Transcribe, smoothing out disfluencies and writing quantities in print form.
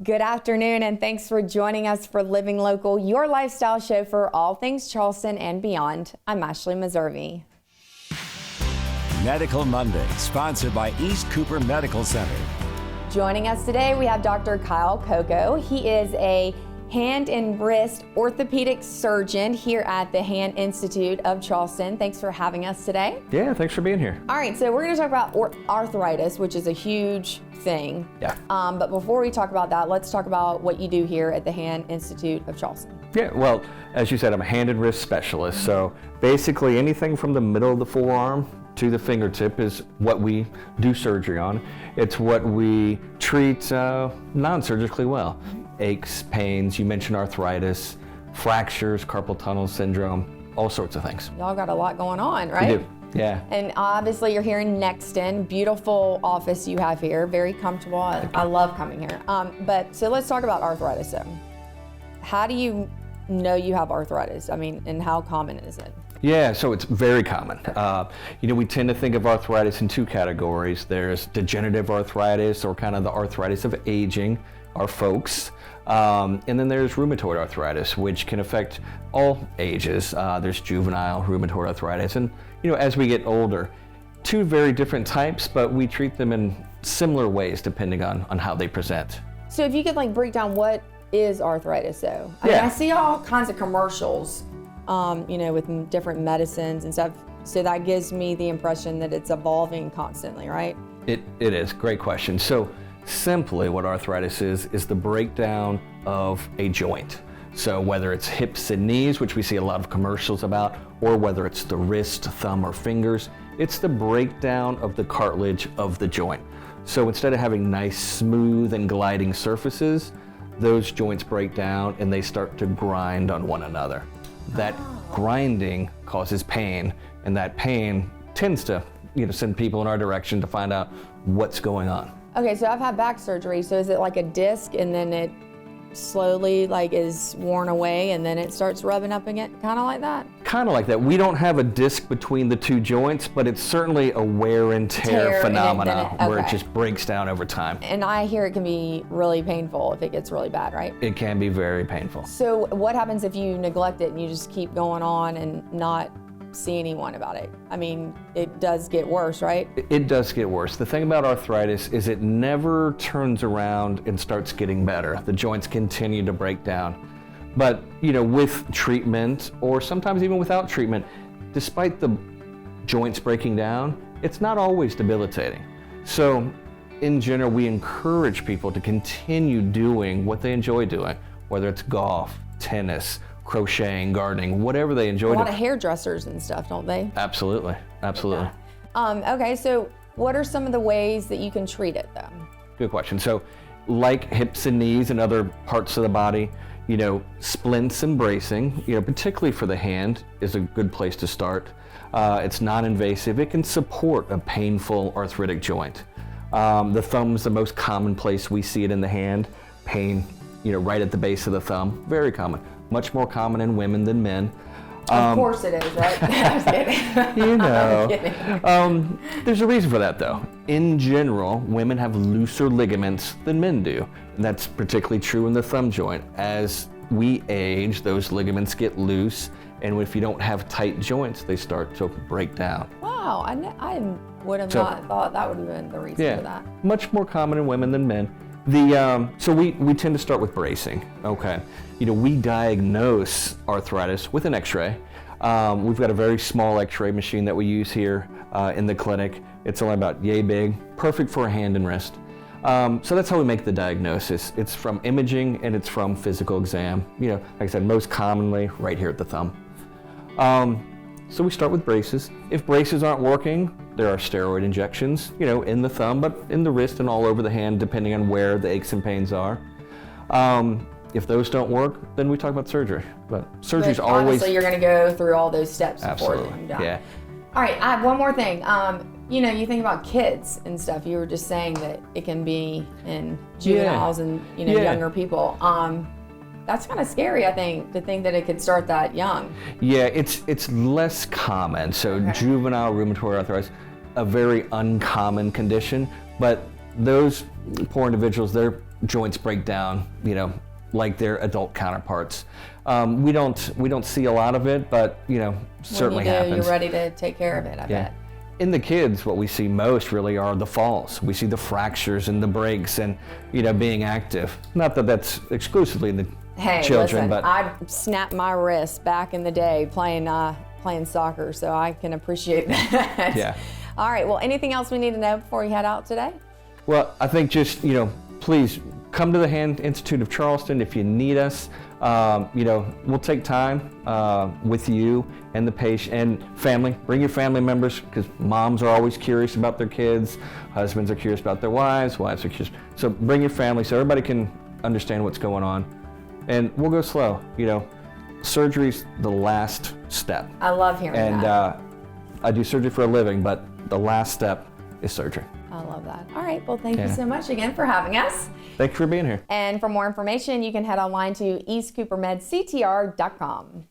Good afternoon, and thanks for joining us for Living Local, your lifestyle show for all things Charleston and beyond. I'm Ashley Meservey. Medical Monday, sponsored by East Cooper Medical Center. Joining us today, we have Dr. Kyle Kokko. He is a hand and wrist orthopedic surgeon here at the Hand Institute of Charleston. Thanks for having us today. Yeah, thanks for being here. All right, so we're going to talk about arthritis, which is a huge thing. Yeah. But before we talk about that, let's talk about what you do here at the Hand Institute of Charleston. Yeah, well, as you said, I'm a hand and wrist specialist. So basically anything from the middle of the forearm to the fingertip is what we do surgery on. It's what we treat non-surgically well. Aches, pains, you mentioned arthritis, fractures, carpal tunnel syndrome, all sorts of things. Y'all got a lot going on, right? We do, yeah. And obviously you're here in Nexton. Beautiful office you have here, very comfortable. I love coming here. But so let's talk about arthritis though. How do you know you have arthritis? I mean, and how common is it? Yeah, so it's very common. We tend to think of arthritis in two categories. There's degenerative arthritis, or kind of the arthritis of aging, our folks. And then there's rheumatoid arthritis, which can affect all ages. There's juvenile rheumatoid arthritis. And, as we get older, two very different types, but we treat them in similar ways depending on how they present. So if you could break down what is arthritis though? I mean, I see all kinds of commercials, with different medicines and stuff. So that gives me the impression that it's evolving constantly, right? It is, great question. So simply what arthritis is the breakdown of a joint. So whether it's hips and knees, which we see a lot of commercials about, or whether it's the wrist, thumb, or fingers, it's the breakdown of the cartilage of the joint. So instead of having nice, smooth, and gliding surfaces, those joints break down and they start to grind on one another. That grinding causes pain, and that pain tends to send people in our direction to find out what's going on. Okay, so I've had back surgery. So is it like a disc and then it slowly is worn away and then it starts rubbing up again, kind of like that? Kind of like that. We don't have a disc between the two joints, but it's certainly a wear and tear phenomena where it just breaks down over time. And I hear it can be really painful if it gets really bad, right? It can be very painful. So what happens if you neglect it and you just keep going on and not see anyone about it? I mean, it does get worse, right? It does get worse. The thing about arthritis is it never turns around and starts getting better. The joints continue to break down. But, with treatment, or sometimes even without treatment, despite the joints breaking down, it's not always debilitating. So, in general, we encourage people to continue doing what they enjoy doing, whether it's golf, tennis, crocheting, gardening, whatever they enjoy. A lot of hairdressers and stuff, don't they? Absolutely, absolutely. Yeah. Okay, so what are some of the ways that you can treat it though? Good question. So like hips and knees and other parts of the body, splints and bracing, particularly for the hand, is a good place to start. It's non-invasive. It can support a painful arthritic joint. The thumb's the most common place we see it in the hand. Pain, right at the base of the thumb, very common. Much more common in women than men. Of course it is, right? I was kidding. I'm kidding. There's a reason for that though. In general, women have looser ligaments than men do. And that's particularly true in the thumb joint. As we age, those ligaments get loose, and if you don't have tight joints, they start to break down. Wow, I would have not thought that would have been the reason for that. Much more common in women than men. So we tend to start with bracing, okay? We diagnose arthritis with an x-ray. We've got a very small x-ray machine that we use here in the clinic. It's only about yay big, perfect for a hand and wrist. So that's how we make the diagnosis. It's from imaging and it's from physical exam. Like I said, most commonly right here at the thumb. So we start with braces. If braces aren't working, there are steroid injections, in the thumb, but in the wrist and all over the hand, depending on where the aches and pains are. If those don't work, then we talk about surgery. But surgery's always... Obviously, you're going to go through all those steps before you're done. Yeah. All right, I have one more thing. You think about kids and stuff. You were just saying that it can be in juveniles and, younger people. That's kind of scary, I think, to think that it could start that young. Yeah, it's less common. So juvenile rheumatoid arthritis, a very uncommon condition, but those poor individuals, they're joints break down, like their adult counterparts. We don't see a lot of it, but certainly when you do, happens. You're ready to take care of it, I bet. In the kids, what we see most really are the falls. We see the fractures and the breaks and, being active. Not that that's exclusively in the children, listen, but I snapped my wrist back in the day playing soccer, so I can appreciate that. Yeah. All right, well, anything else we need to know before you head out today? Well, I think just, please come to the Hand Institute of Charleston if you need us. We'll take time with you and the patient and family. Bring your family members, because moms are always curious about their kids, husbands are curious about their wives are curious. So bring your family so everybody can understand what's going on. And we'll go slow. Surgery's the last step. I love hearing and, that. I do surgery for a living, but the last step is surgery. I love that. All right, well, thank you so much again for having us. Thank you for being here. And for more information, you can head online to eastcoopermedctr.com.